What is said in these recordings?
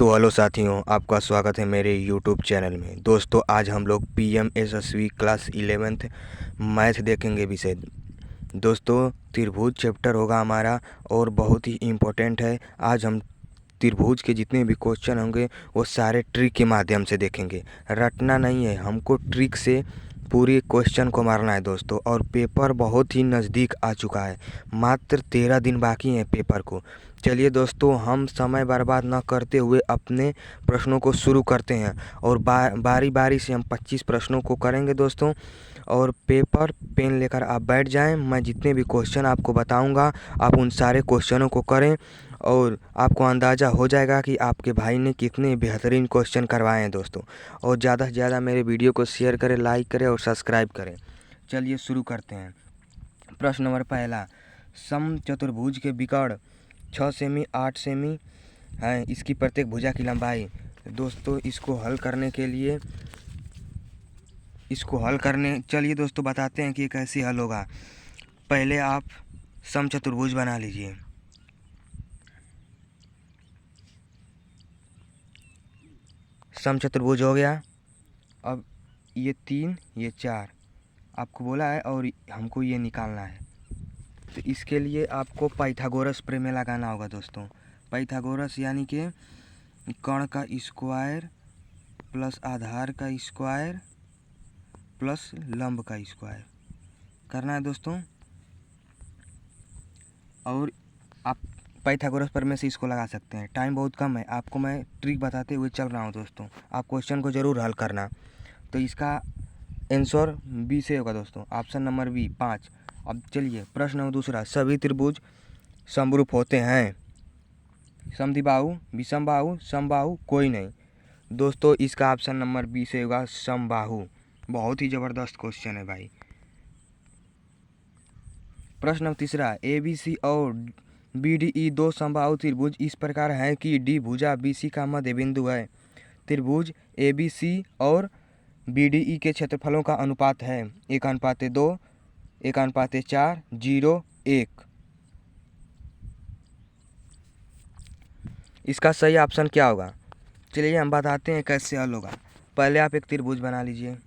तो हेलो साथियों, आपका स्वागत है मेरे यूट्यूब चैनल में। दोस्तों आज हम लोग पीएमएसएसबी क्लास 11th मैथ देखेंगे विषय। दोस्तों त्रिभुज चैप्टर होगा हमारा और बहुत ही इम्पोर्टेंट है। आज हम त्रिभुज के जितने भी क्वेश्चन होंगे वो सारे ट्रिक के माध्यम से देखेंगे। रटना नहीं है, हमको ट्रिक से पूरे क्वेश्चन को मारना है दोस्तों। और पेपर बहुत ही नज़दीक आ चुका है, मात्र 13 दिन बाकी हैं पेपर को। चलिए दोस्तों, हम समय बर्बाद न करते हुए अपने प्रश्नों को शुरू करते हैं और बारी बारी से हम 25 प्रश्नों को करेंगे दोस्तों। और पेपर पेन लेकर आप बैठ जाएं। मैं जितने भी क्वेश्चन आपको बताऊंगा आप उन सारे क्वेश्चनों को करें और आपको अंदाज़ा हो जाएगा कि आपके भाई ने कितने बेहतरीन क्वेश्चन करवाए हैं दोस्तों। और ज़्यादा से ज़्यादा मेरे वीडियो को शेयर करें, लाइक करें और सब्सक्राइब करें। चलिए शुरू करते हैं। प्रश्न नंबर पहला, समचतुर्भुज के विकर्ण 6 सेमी 8 सेमी है, इसकी प्रत्येक भुजा की लंबाई। दोस्तों इसको हल करने चलिए दोस्तों बताते हैं कि ये कैसे हल होगा। पहले आप समचतुर्भुज बना लीजिए। समचतुर्भुज हो गया। अब ये 3 ये 4 आपको बोला है और हमको ये निकालना है। तो इसके लिए आपको पाइथागोरस प्रमेय लगाना होगा दोस्तों। पाइथागोरस यानी कि कर्ण का स्क्वायर प्लस आधार का स्क्वायर प्लस लंब का स्क्वायर करना है दोस्तों। और आप पाइथागोरस प्रमेय से इसको लगा सकते हैं। टाइम बहुत कम है, आपको मैं ट्रिक बताते हुए चल रहा हूँ दोस्तों। आप क्वेश्चन को ज़रूर हल करना। तो इसका आंसर बी से होगा दोस्तों, ऑप्शन नंबर बी 5। अब चलिए प्रश्न नंबर दूसरा, सभी त्रिभुज समरूप होते हैं। समद्विबाहु, विषमबाहु, समबाहु कोई नहीं। दोस्तों इसका ऑप्शन नंबर बी से होगा समबाहु। बहुत ही ज़बरदस्त क्वेश्चन है भाई। प्रश्न नंबर तीसरा, ए बी सी और बी डी ई दो समबाहु त्रिभुज इस प्रकार है कि डी भुजा बी सी का मध्य बिंदु है। त्रिभुज ए बी सी और बी डी ई के क्षेत्रफलों का अनुपात है 1:2, 1:4, 0, 1। इसका सही ऑप्शन क्या होगा? चलिए हम बताते हैं कैसे हल होगा। पहले आप एक त्रिभुज बना लीजिए।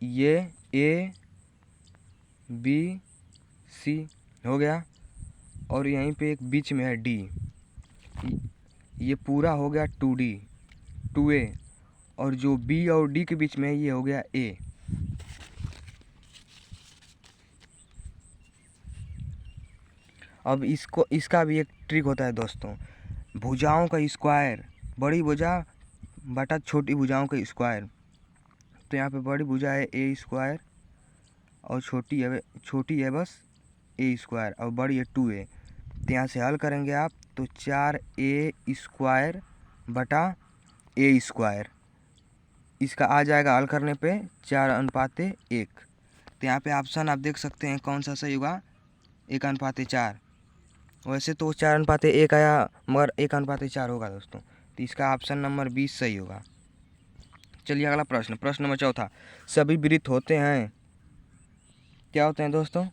ये ए बी सी हो गया और यहीं पे एक बीच में है डी। ये पूरा हो गया 2D 2A और जो बी और डी के बीच में है ये हो गया ए। अब इसका भी एक ट्रिक होता है दोस्तों। भुजाओं का स्क्वायर, बड़ी भुजा बटा छोटी भुजाओं का स्क्वायर। तो यहाँ पे बड़ी भुजा है ए स्क्वायर और छोटी है बस ए स्क्वायर और बड़ी है 2A। तो यहाँ से हल करेंगे आप तो 4A स्क्वायर बटा ए स्क्वायर। इसका आ जाएगा हल करने पे 4:1। तो यहाँ पे ऑप्शन आप देख सकते हैं कौन सा सही होगा, 1:4। वैसे तो 4:1 आया मगर 1:4 होगा दोस्तों। तो इसका ऑप्शन नंबर 20 सही होगा। चलिए अगला प्रश्न, प्रश्न नंबर चौथा, सभी वृत्त होते हैं। क्या होते हैं दोस्तों?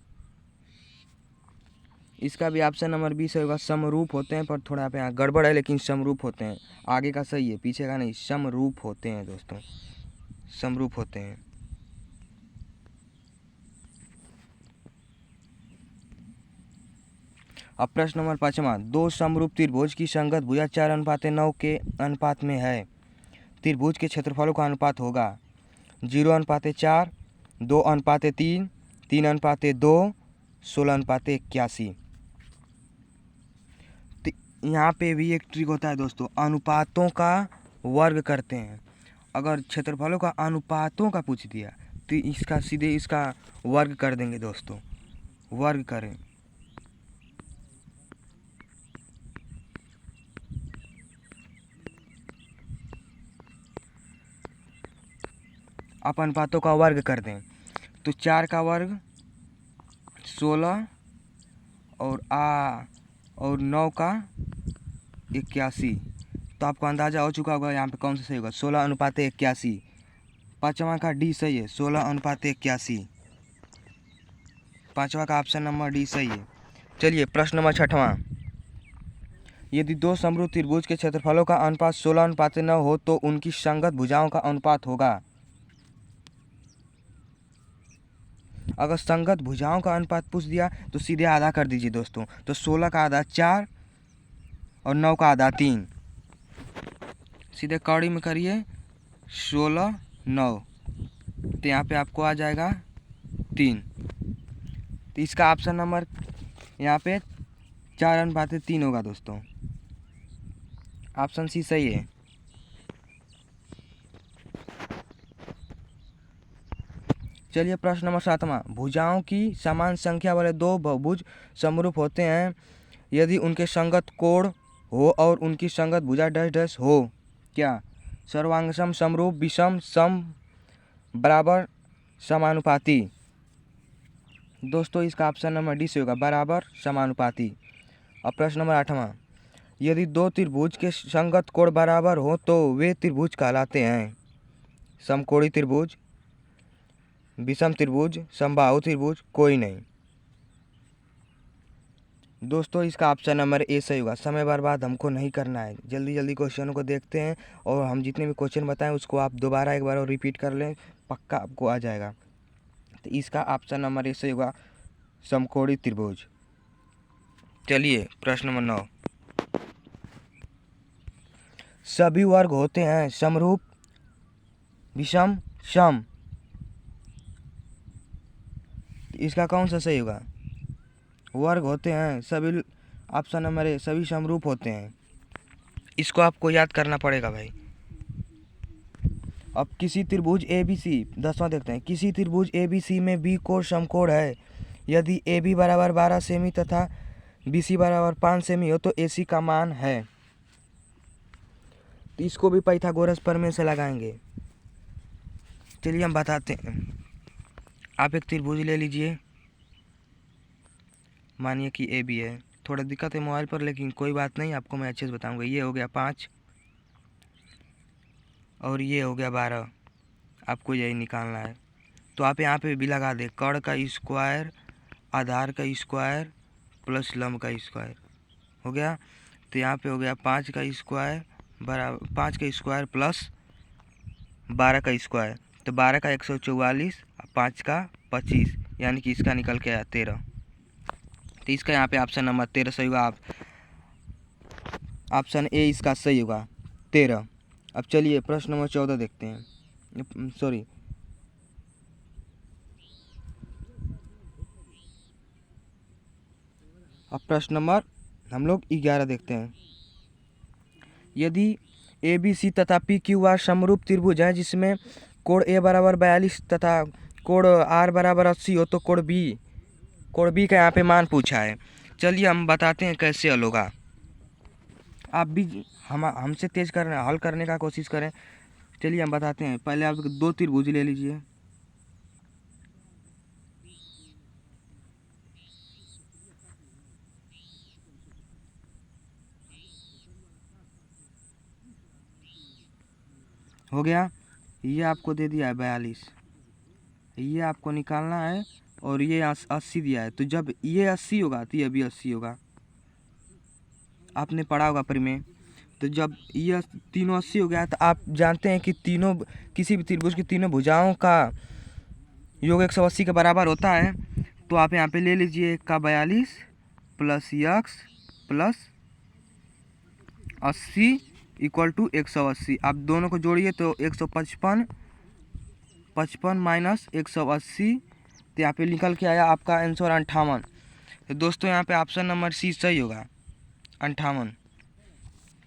इसका भी ऑप्शन नंबर 20 होगा, समरूप होते हैं। पर थोड़ा यहाँ पे गड़बड़ है, लेकिन समरूप होते हैं। आगे का सही है, पीछे का नहीं। समरूप होते हैं दोस्तों, समरूप होते हैं। अब प्रश्न नंबर 5वां, दो समरूप त्रिभुज की संगत भुजा 4:9 के अनुपात में है। त्रिभुज के क्षेत्रफलों का अनुपात होगा 0:4, 2:3, 3:2, 16:81। यहाँ पे भी एक ट्रिक होता है दोस्तों, अनुपातों का वर्ग करते हैं। अगर क्षेत्रफलों का अनुपातों का पूछ दिया तो इसका सीधे इसका वर्ग कर देंगे दोस्तों। वर्ग करें, आप अनुपातों का वर्ग कर दें तो 4 का वर्ग 16 और 9 का 81। तो आपको अंदाज़ा हो चुका होगा यहाँ पे कौन सा सही होगा, 16:81। 5वां का डी सही है, 16:81। 5वां का ऑप्शन नंबर डी सही है। चलिए प्रश्न नंबर 6वां, यदि दो समरूप त्रिभुज के क्षेत्रफलों का अनुपात 16:9 हो तो उनकी संगत भुजाओं का अनुपात होगा। अगर संगत भुजाओं का अनुपात पूछ दिया तो सीधे आधा कर दीजिए दोस्तों। तो 16 का आधा 4 और 9 का आधा 3, सीधे कौड़ी में करिए 16 9, तो यहाँ पे आपको आ जाएगा 3। तो इसका ऑप्शन नंबर यहाँ पे 4:3 होगा दोस्तों। ऑप्शन सी सही है। चलिए प्रश्न नंबर 7वां, भुजाओं की समान संख्या वाले दो बहुभुज समरूप होते हैं यदि उनके संगत कोण हो और उनकी संगत भुजा डैश डैश हो। क्या? सर्वांगसम, समरूप, विषम, सम, बराबर, समानुपाती। दोस्तों इसका ऑप्शन नंबर डी से होगा, बराबर, समानुपाती। और प्रश्न नंबर 8वां, यदि दो त्रिभुज के संगत कोण बराबर हो तो वे त्रिभुज कहलाते हैं। समकोणी त्रिभुज, विषम त्रिभुज, समबाहु त्रिभुज, कोई नहीं। दोस्तों इसका ऑप्शन नंबर ए सही होगा। समय बर्बाद हमको नहीं करना है, जल्दी जल्दी क्वेश्चनों को देखते हैं और हम जितने भी क्वेश्चन बताएं उसको आप दोबारा एक बार और रिपीट कर लें, पक्का आपको आ जाएगा। तो इसका ऑप्शन नंबर ए सही होगा, समकोणी त्रिभुज। चलिए प्रश्न नंबर 9, सभी वर्ग होते हैं समरूप, विषम, सम। इसका कौन सा सही होगा? वर्ग होते हैं सभी, ऑप्शन नंबर ए, सभी समरूप होते हैं। इसको आपको याद करना पड़ेगा भाई। अब किसी त्रिभुज ए बी सी, 10वां देखते हैं, किसी त्रिभुज ए बी सी में बी कोण समकोण है यदि ए बी बराबर 12 सेमी तथा बी सी बराबर 5 सेमी हो तो ए सी का मान है। तो इसको भी पाइथागोरस प्रमेय से लगाएंगे। चलिए हम बताते हैं। आप एक त्रिभुज ले लीजिए, मानिए कि ए बी है। थोड़ा दिक्कत है मोबाइल पर, लेकिन कोई बात नहीं, आपको मैं अच्छे से बताऊंगा। ये हो गया 5 और ये हो गया 12, आपको यही निकालना है। तो आप यहाँ पे भी लगा दें, कर्ण का स्क्वायर, आधार का स्क्वायर प्लस लंब का स्क्वायर हो गया। तो यहाँ पे हो गया 5 का स्क्वायर बराबर 5 का स्क्वायर प्लस 12 का स्क्वायर। तो 12 का 144, 5 का 25, यानी कि इसका निकल के आया 13। तो इसका यहाँ पे ऑप्शन नंबर 13 सही होगा। आप ऑप्शन ए इसका सही होगा, 13। अब चलिए प्रश्न नंबर 14 देखते हैं। सॉरी, अब प्रश्न नंबर हम लोग 11 देखते हैं। यदि ए बी सी तथा पी क्यू आर समरूप त्रिभुज हैं जिसमें कोण ए बराबर 42 तथा कोण आर बराबर 80 हो तो कोण बी का यहाँ पे मान पूछा है। चलिए हम बताते हैं कैसे हल होगा। आप भी हमसे तेज हल करने का कोशिश करें। चलिए हम बताते हैं। पहले आप दो त्रिभुज ले लीजिए, हो गया। ये आपको दे दिया है 42, ये आपको निकालना है और ये 80 दिया है। तो जब ये 80 होगा तो ये भी 80 होगा, आपने पढ़ा होगा परिमेय। तो जब ये तीनों 80 हो गया तो आप जानते हैं कि तीनों, किसी भी त्रिभुज की तीनों भुजाओं का योग 180 के बराबर होता है। तो आप यहाँ पे ले लीजिए, 1 का 42 plus x plus 80 equal to 180। आप दोनों को जोड़िए तो 155, 55 माइनस 180, तो यहाँ पे निकल के आया आपका आंसर 58। तो दोस्तों यहाँ पे ऑप्शन नंबर सी सही होगा, 58।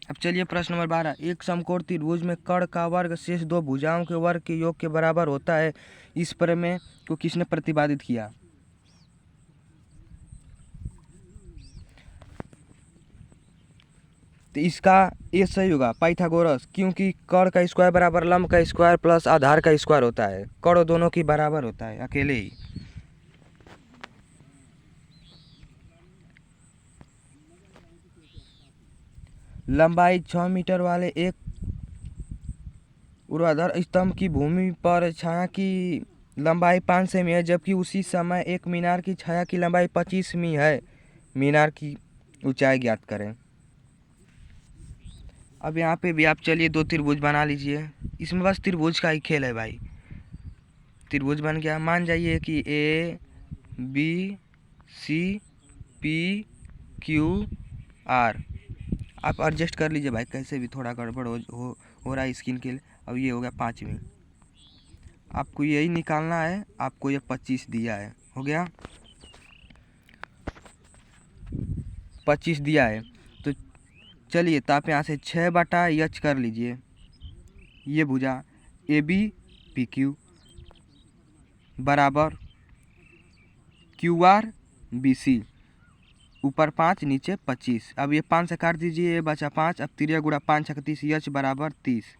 अब चलिए प्रश्न नंबर 12, एक समकोण त्रिभुज में कर्ण का वर्ग शेष दो भुजाओं के वर्ग के योग के बराबर होता है, इस प्रमेय को किसने प्रतिपादित किया? तो इसका ये सही होगा, पाइथागोरस, क्योंकि कर्ण का स्क्वायर बराबर लंब का स्क्वायर प्लस आधार का स्क्वायर होता है। कर्ण दोनों की बराबर होता है अकेले ही। लंबाई 6 मीटर वाले एक ऊर्ध्वाधर स्तंभ की भूमि पर छाया की लंबाई 5 सेमी है, जबकि उसी समय एक मीनार की छाया की लंबाई 25 सेमी है। मीनार की ऊंचाई ज्ञात करें। अब यहाँ पे भी आप चलिए दो त्रिभुज बना लीजिए। इसमें बस त्रिभुज का ही खेल है भाई। त्रिभुज बन गया, मान जाइए कि A B C P Q R. आप एडजस्ट कर लीजिए भाई, कैसे भी थोड़ा गड़बड़ हो रहा है स्क्रीन के लिए। अब ये हो गया 5वीं। आपको यही निकालना है, आपको ये 25 दिया है, हो गया 25 दिया है। तो चलिए, तो आप यहाँ से 6/H कर लीजिए। ये भुजा ए बी पी क्यू बराबर क्यू आर बी सी, ऊपर 5 नीचे 25। अब ये 5 से काट दीजिए, ये बचा 5। अब 3 गुणा 5 छक 30, H बराबर 30।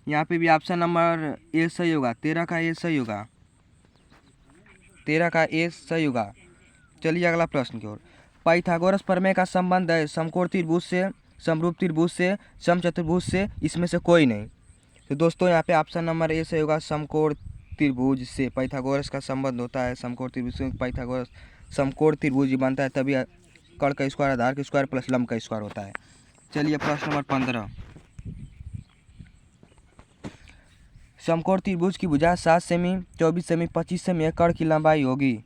यहाँ पे भी ऑप्शन नंबर ए सही होगा, 13 का ए सही होगा, 13 का ए सही होगा। चलिए अगला प्रश्न की ओर। पाइथागोरस प्रमेय का संबंध है समकोण त्रिभुज से, समरूप त्रिभुज से, समचतुर्भुज से, इसमें से कोई नहीं। तो दोस्तों यहाँ पे ऑप्शन नंबर ए सही होगा, समकोण त्रिभुज से पाइथागोरस का संबंध होता है। समकोण त्रिभुज से पाइथागोरस समकोण त्रिभुज बनता है, तभी कर्ण का स्क्वायर आधार का स्क्वायर प्लस लंब का स्क्वायर होता है। चलिए प्रश्न नंबर 15। समकोण त्रिभुज की भुजा 7 सेमी, 24 सेमी, 25 सेमी है, कर्ण की लंबाई होगी।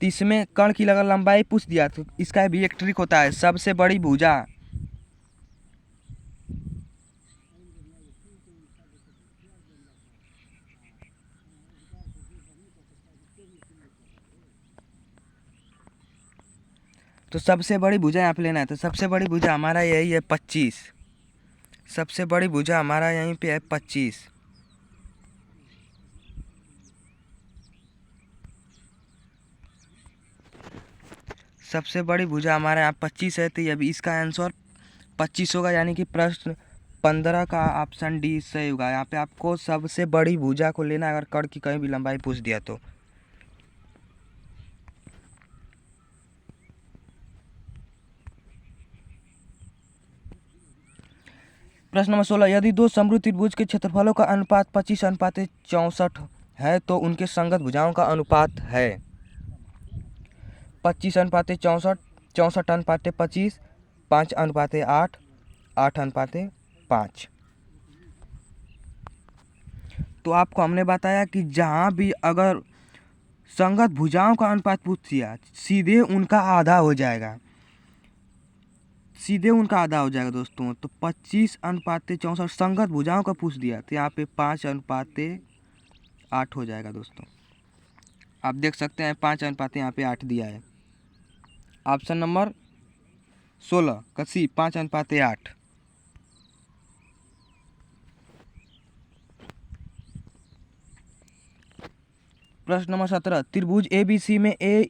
तो इसमें कर्ण की अगर लंबाई पूछ दिया तो इसका भी एक ट्रिक होता है, सबसे बड़ी भुजा। तो सबसे बड़ी भुजा यहाँ पे लेना है। तो सबसे बड़ी भुजा हमारा यही है 25। सबसे बड़ी भुजा हमारा यहीं पे है 25। सबसे बड़ी भुजा हमारे यहाँ 25 है। तो अभी इसका आंसर 25 होगा, यानी कि प्रश्न 15 का ऑप्शन डी सही होगा। यहाँ पे आपको सबसे बड़ी भुजा को लेना है अगर कर्ण की कहीं भी लंबाई पूछ दिया तो। प्रश्न नंबर 16। यदि दो समरूप त्रिभुज के क्षेत्रफलों का अनुपात 25:64 है तो उनके संगत भुजाओं का अनुपात है 25:64, 64:25, 5:8, 8:5। तो आपको हमने बताया कि जहाँ भी अगर संगत भुजाओं का अनुपात पूछ दिया, सीधे उनका आधा हो जाएगा, सीधे उनका आधा हो जाएगा दोस्तों। तो 25:64 संगत भुजाओं का पूछ दिया तो यहाँ पे 5:8 हो जाएगा दोस्तों। आप देख सकते हैं 5 यहाँ पे 8 दिया है। ऑप्शन नंबर 16 का सी 5:8। प्रश्न नंबर 17। त्रिभुज ए बी सी में ए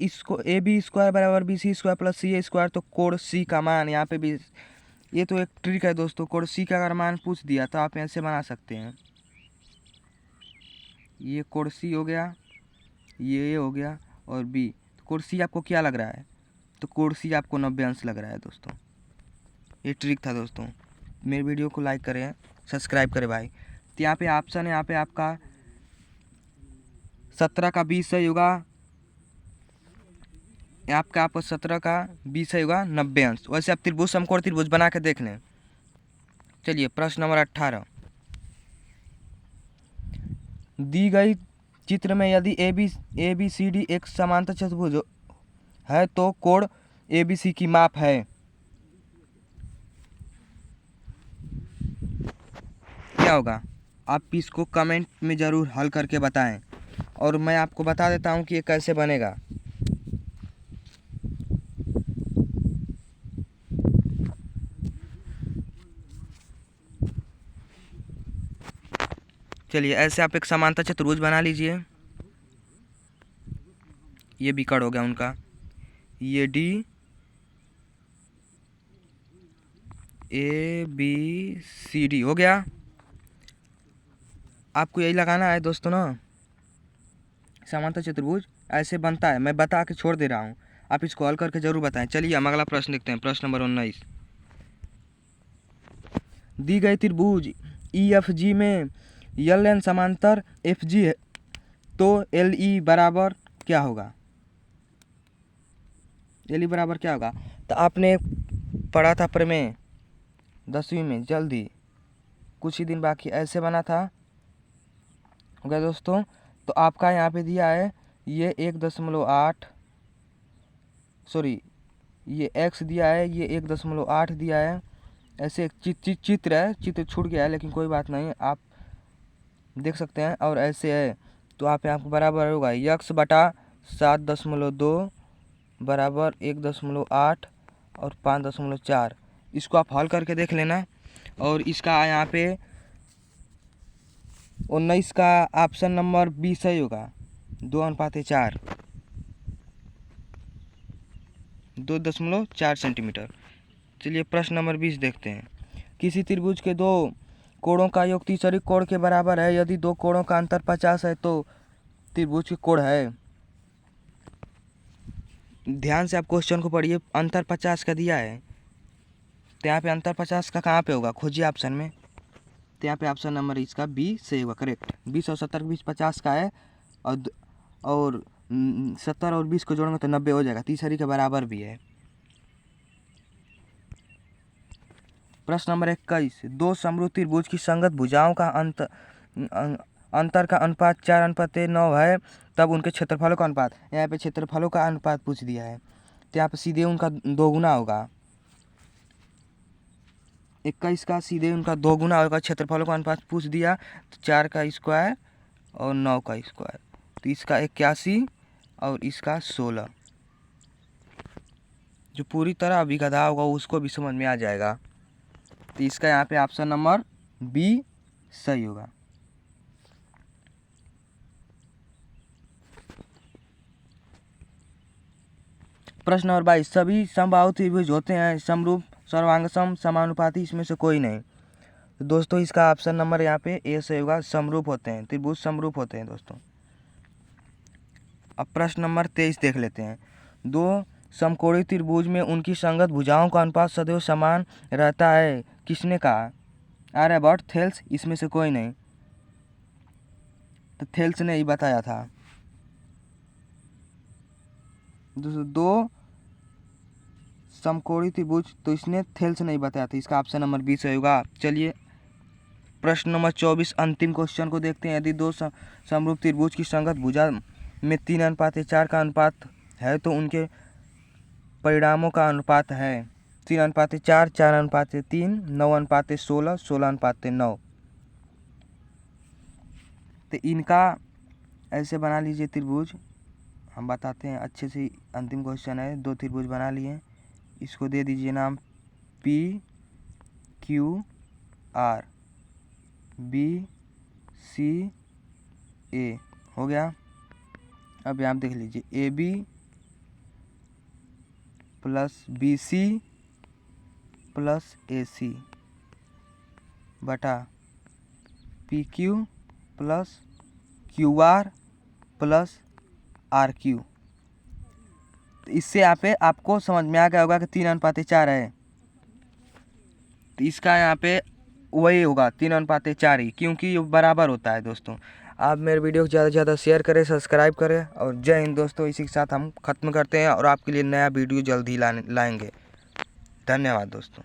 बी स्क्वायर बराबर बी सी स्क्वायर प्लस सी ए स्क्वायर, तो कोण सी का मान, यहाँ पे भी ये तो एक ट्रिक है दोस्तों। कोण सी का अगर मान पूछ दिया तो आप ऐसे बना सकते हैं। ये कोण सी हो गया, ये हो गया और बी। तो कोण सी आपको क्या लग रहा है? तो कोण सी आपको 90 अंश लग रहा है दोस्तों। ये ट्रिक था दोस्तों। मेरे वीडियो को लाइक करें, सब्सक्राइब करें भाई। तो यहाँ पे ऑप्शन है, यहाँ पे आपका 17 का 20 सही होगा। आपको 17 का 20 सही होगा, 90 अंश। वैसे आप त्रिभुज समकोण त्रिभुज बना के देख लें। चलिए प्रश्न नंबर 18। दी गई चित्र में यदि ए बी सी डी एक समांतर चतुर्भुज है तो कोण ए बी सी की माप है। क्या होगा? आप इसको कमेंट में ज़रूर हल करके बताएं और मैं आपको बता देता हूं कि ये कैसे बनेगा। चलिए ऐसे आप एक समांतर चतुर्भुज बना लीजिए। ये भी कड़ हो गया उनका, ये D A B C D हो गया। आपको यही लगाना है दोस्तों ना, समांतर चतुर्भुज ऐसे बनता है। मैं बता के छोड़ दे रहा हूँ, आप इसको हल करके जरूर बताएं। चलिए हम अगला प्रश्न देखते हैं। प्रश्न नंबर 19। दी गई त्रिभुज ई एफ जी में यल एन समांतर एफ जी है तो एल ई बराबर क्या होगा? एल ई बराबर क्या होगा? तो आपने पढ़ा था प्रमेय 10वीं में जल्दी, कुछ ही दिन बाकी, ऐसे बना था। हो गया दोस्तों। तो आपका यहाँ पे दिया है ये 1.8, सॉरी ये x दिया है, ये 1.8 दिया है। ऐसे एक चित्र है, चित्र छूट गया है लेकिन कोई बात नहीं, आप देख सकते हैं। और ऐसे है तो आप यहाँ पर बराबर होगा x बटा 7.2 बराबर 1.8 और 5.4। इसको आप हल करके देख लेना। और इसका यहाँ पे 19 का ऑप्शन नंबर 20 सही होगा, 2:4, 2.4 सेंटीमीटर। चलिए प्रश्न नंबर 20 देखते हैं। किसी त्रिभुज के दो कोणों का योग तीसरे कोण के बराबर है। यदि दो कोणों का अंतर 50 है तो त्रिभुज के कोण है। ध्यान से आप क्वेश्चन को पढ़िए, अंतर 50 का दिया है तो यहाँ पे अंतर 50 का कहाँ पे होगा, खोजिए ऑप्शन में। तो यहाँ पे ऑप्शन नंबर इसका बी सही होगा, करेक्ट। 20 और 70 के बीच 50 का है और 70 और 20 को जोड़ेंगे तो 90 हो जाएगा, तीसरी के बराबर भी है। प्रश्न नंबर 21, दो समरूप त्रिभुज की संगत भुजाओं का अंतर का अनुपात 4:9 है, तब उनके क्षेत्रफलों का अनुपात। यहाँ पे क्षेत्रफलों का अनुपात पूछ दिया है तो यहाँ पे सीधे उनका 2 गुना होगा। 21 का सीधे उनका 2 गुना होगा। क्षेत्रफलों का अनुपात पूछ दिया तो 4 का स्क्वायर और 9 का स्क्वायर, तो इसका 81 और इसका 16। जो पूरी तरह अभी गधा होगा उसको भी समझ में आ जाएगा। तो इसका यहाँ पे ऑप्शन नंबर बी सही होगा। प्रश्न नंबर 22, सभी समबाहु त्रिभुज होते हैं समरूप, सर्वांगसम, समानुपाती, इसमें से कोई नहीं। तो दोस्तों इसका ऑप्शन नंबर यहाँ पे ए सही होगा, समरूप होते हैं, त्रिभुज समरूप होते हैं दोस्तों। अब प्रश्न नंबर 23 देख लेते हैं। दो समकोणीय त्रिभुज में उनकी संगत भुजाओं का अनुपात सदैव समान रहता है, किसने कहा? आर्यभट्ट, थेल्स, इसमें से कोई नहीं। तो थेल्स ने ही बताया था। दो समकोणीय त्रिभुज, तो इसने थेल्स नहीं बताया था, इसका ऑप्शन नंबर बी सही होगा। चलिए प्रश्न नंबर 24 अंतिम क्वेश्चन को देखते हैं। यदि दो समरूप त्रिभुज की संगत भुजा में 3:4 का अनुपात है तो उनके परिणामों का अनुपात है 3:4, 4:3, 9:16, 16:9। तो इनका ऐसे बना लीजिए त्रिभुज, हम बताते हैं अच्छे से। अंतिम क्वेश्चन है, दो त्रिभुज बना लिए, इसको दे दीजिए नाम P Q R, B C A, हो गया। अब यहाँ देख लीजिए A B plus B C plus A C बटा P Q plus Q R plus R Q. तो इससे यहाँ पे आपको समझ में आ गया होगा कि 3:4 है। तो इसका यहाँ पे वही होगा 3:4 ही, क्योंकि ये बराबर होता है दोस्तों। आप मेरे वीडियो को ज़्यादा से ज़्यादा शेयर करें, सब्सक्राइब करें और जय हिंद दोस्तों। इसी के साथ हम खत्म करते हैं और आपके लिए नया वीडियो जल्द ही लाएंगे। धन्यवाद दोस्तों।